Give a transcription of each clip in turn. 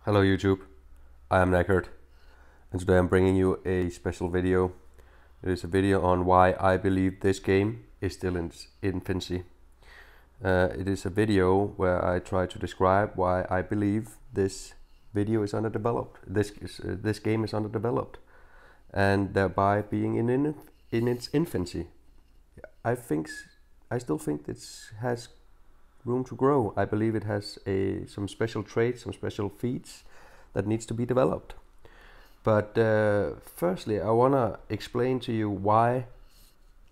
Hello YouTube, I am Knackered, and today I'm bringing you a special video. It is a video on why I believe this game is still in its infancy. It is a video where I try to describe why I believe this video is underdeveloped. This game is underdeveloped, and thereby being in its infancy. I still think it has room to grow. I believe it has some special traits, some special feats that needs to be developed. But firstly, I want to explain to you why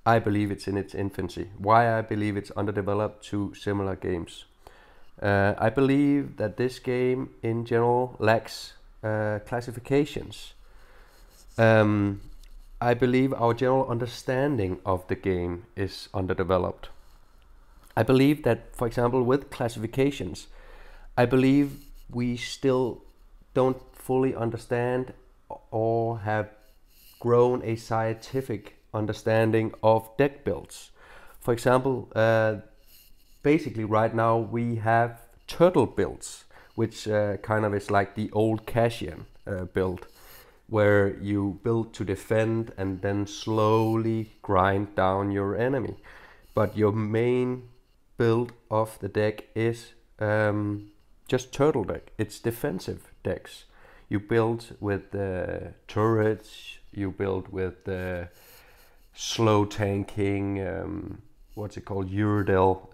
I believe it's in its infancy, why I believe it's underdeveloped to similar games. I believe that this game in general lacks classifications. I believe our general understanding of the game is underdeveloped. I believe that, for example, with classifications, I believe we still don't fully understand or have grown a scientific understanding of deck builds. For example, basically right now we have turtle builds, which kind of is like the old Cashian build, where you build to defend and then slowly grind down your enemy. But your main build of the deck is just turtle deck. It's defensive decks. You build with turrets, you build with slow tanking, what's it called, Uradel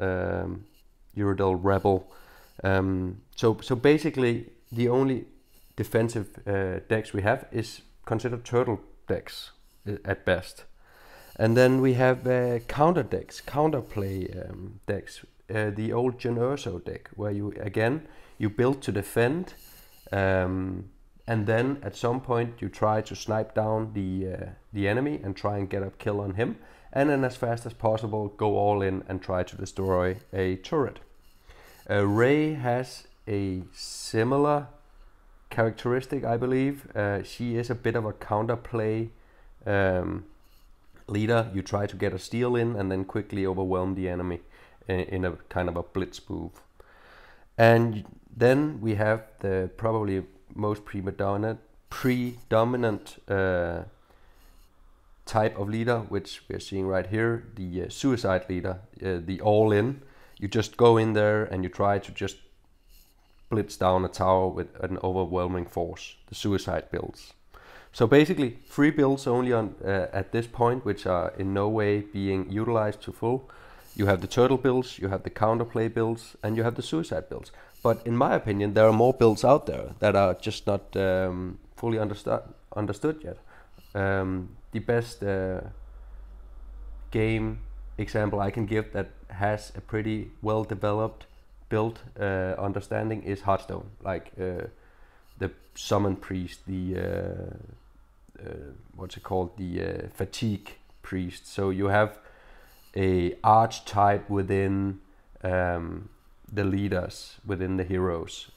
Rebel. So basically the only defensive decks we have is considered turtle decks at best. And then we have counter decks, counterplay decks. The old Gen Urso deck, where you build to defend, and then at some point you try to snipe down the enemy and try and get a kill on him, and then as fast as possible go all in and try to destroy a turret. Ray has a similar characteristic, I believe. She is a bit of a counterplay leader. You try to get a steal in and then quickly overwhelm the enemy in a kind of a blitz move. And then we have the probably most predominant type of leader, which we are seeing right here, the suicide leader, the all-in. You just go in there and you try to just blitz down a tower with an overwhelming force, the suicide builds. So basically 3 builds only on at this point, which are in no way being utilized to full. You have the turtle builds, you have the counterplay builds, and you have the suicide builds. But in my opinion, there are more builds out there that are just not fully understood yet. The best game example I can give that has a pretty well developed build understanding is Hearthstone, like the summon priest, the what's it called, the fatigue priest. So you have a archetype within the leaders, within the heroes,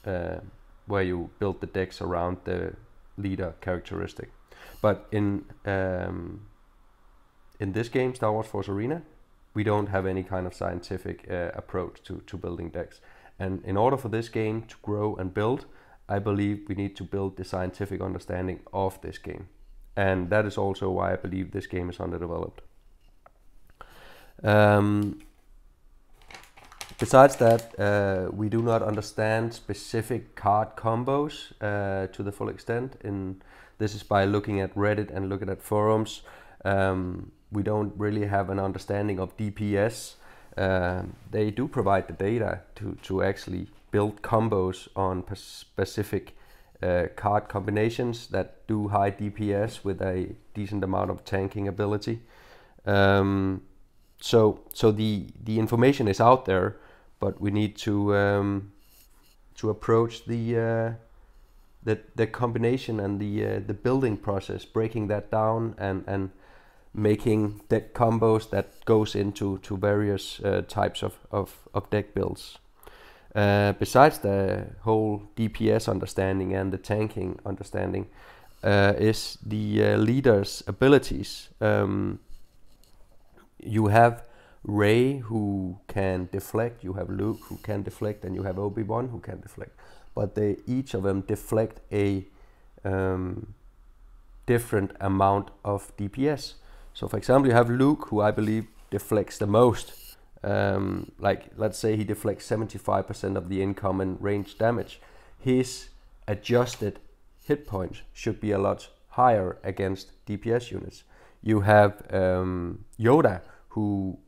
where you build the decks around the leader characteristic. But in this game, Star Wars Force Arena, we don't have any kind of scientific approach to building decks. And in order for this game to grow and build, I believe we need to build the scientific understanding of this game. And that is also why I believe this game is underdeveloped. Besides that, we do not understand specific card combos to the full extent. This is by looking at Reddit and looking at forums. We don't really have an understanding of DPS. They do provide the data to actually build combos on specific card combinations that do high DPS with a decent amount of tanking ability. So the information is out there, but we need to approach the combination and the building process, breaking that down and making deck combos that goes into various types of deck builds. Besides the whole DPS understanding and the tanking understanding, is the leader's abilities. You have Rey who can deflect, you have Luke who can deflect, and you have Obi-Wan who can deflect. But they each of them deflect a different amount of DPS. So for example, you have Luke, who I believe deflects the most. Like, let's say he deflects 75% of the incoming range damage. His adjusted hit points should be a lot higher against DPS units. You have Yoda, who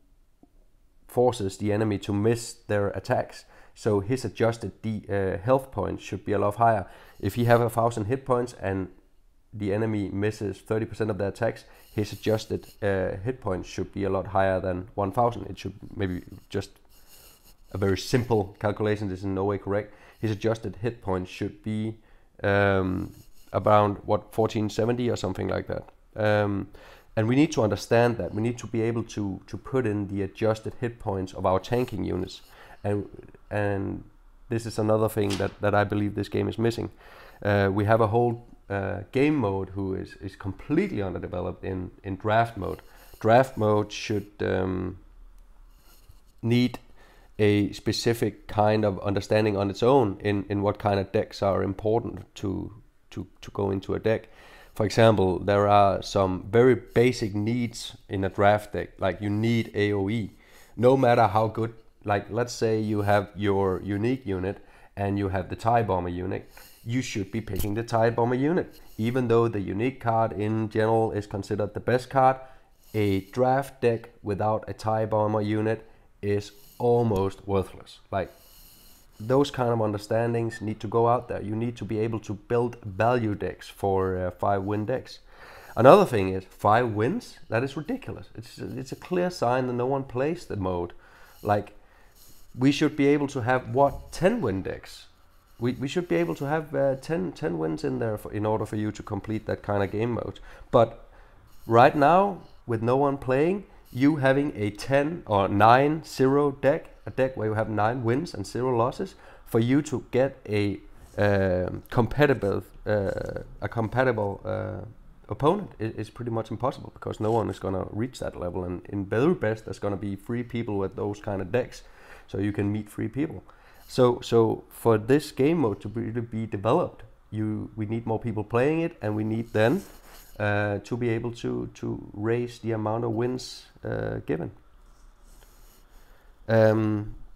forces the enemy to miss their attacks. So his adjusted health points should be a lot higher. If he have 1,000 hit points and the enemy misses 30% of their attacks, his adjusted hit points should be a lot higher than 1,000. It should maybe just a very simple calculation. This is in no way correct. His adjusted hit points should be around 1470 or something like that. And we need to understand that. We need to be able to put in the adjusted hit points of our tanking units. And this is another thing that I believe this game is missing. We have a whole game mode who is completely underdeveloped in draft mode. Draft mode should need a specific kind of understanding on its own in what kind of decks are important to go into a deck. For example, there are some very basic needs in a draft deck, like you need AoE. No matter how good, like let's say you have your unique unit and you have the TIE Bomber unit, you should be picking the TIE Bomber unit. Even though the unique card in general is considered the best card, a draft deck without a TIE Bomber unit is almost worthless. Like, those kind of understandings need to go out there. You need to be able to build value decks for 5-win decks. Another thing is 5 wins. That is ridiculous. It's a clear sign that no one plays the mode. Like, we should be able to have 10-win decks. We should be able to have 10 wins in there in order for you to complete that kind of game mode. But right now, with no one playing, you having a 10 or 9-0 deck, a deck where you have 9 wins and 0 losses, for you to get a compatible opponent is pretty much impossible, because no one is going to reach that level. And in very best, there's going to be 3 people with those kind of decks, so you can meet 3 people. So for this game mode to really be developed, we need more people playing it, and we need then to be able to raise the amount of wins given.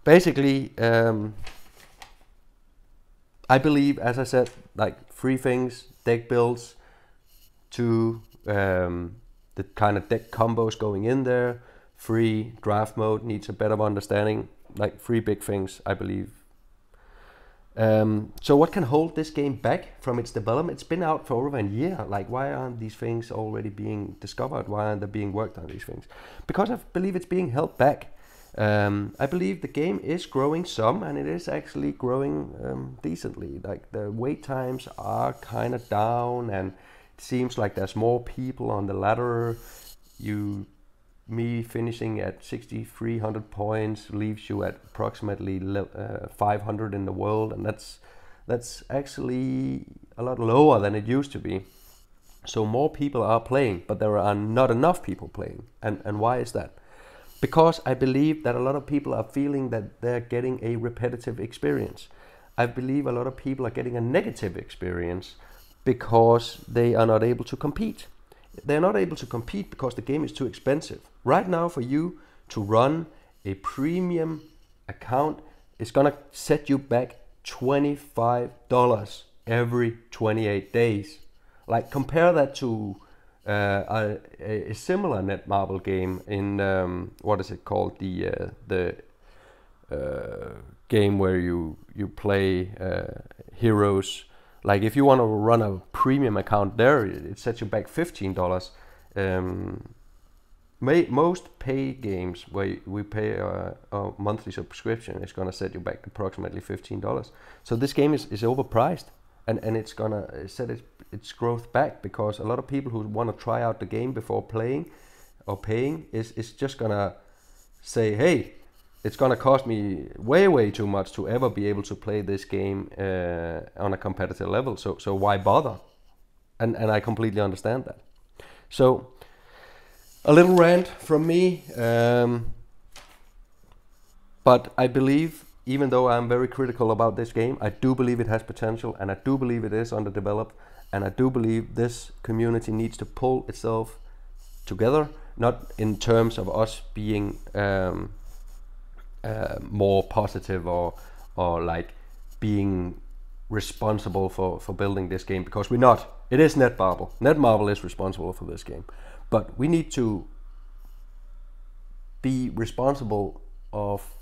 Basically, I believe, as I said, like 3 things: deck builds, 2 the kind of deck combos going in there, 3 draft mode needs a better understanding. Like 3 big things, I believe. So what can hold this game back from its development? It's been out for over a year. Like, why aren't these things already being discovered? Why aren't they being worked on, these things? Because I believe it's being held back. I believe the game is growing some, and it is actually growing decently. Like, the wait times are kind of down, and it seems like there's more people on the ladder. Me finishing at 6,300 points leaves you at approximately 500 in the world, and that's actually a lot lower than it used to be. So more people are playing, but there are not enough people playing. And why is that? Because I believe that a lot of people are feeling that they're getting a repetitive experience. I believe a lot of people are getting a negative experience because they are not able to compete. They're not able to compete because the game is too expensive. Right now, for you to run a premium account, it's gonna set you back $25 every 28 days. Like, compare that to a similar Netmarble game in what is it called? The game where you play heroes. Like, if you want to run a premium account there, it sets you back $15. Most pay games where we pay a monthly subscription is going to set you back approximately $15. So this game is overpriced, and it's going to set its growth back, because a lot of people who want to try out the game before playing or paying is just going to say, hey, it's going to cost me way too much to ever be able to play this game on a competitive level. So why bother? And I completely understand that. So a little rant from me. But I believe, even though I'm very critical about this game, I do believe it has potential, and I do believe it is underdeveloped, and I do believe this community needs to pull itself together, not in terms of us being more positive or like being responsible for building this game, because we're not. It is Netmarble. Netmarble is responsible for this game, but we need to be responsible of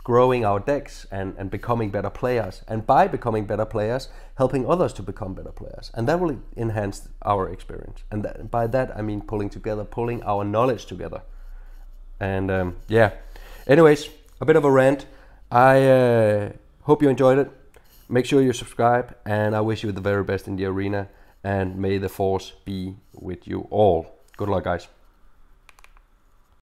growing our decks and becoming better players, and by becoming better players, helping others to become better players, and that will enhance our experience. And by that I mean pulling our knowledge together. And yeah, anyways, a bit of a rant. I hope you enjoyed it. Make sure you subscribe, and I wish you the very best in the arena, and may the force be with you all. Good luck, guys.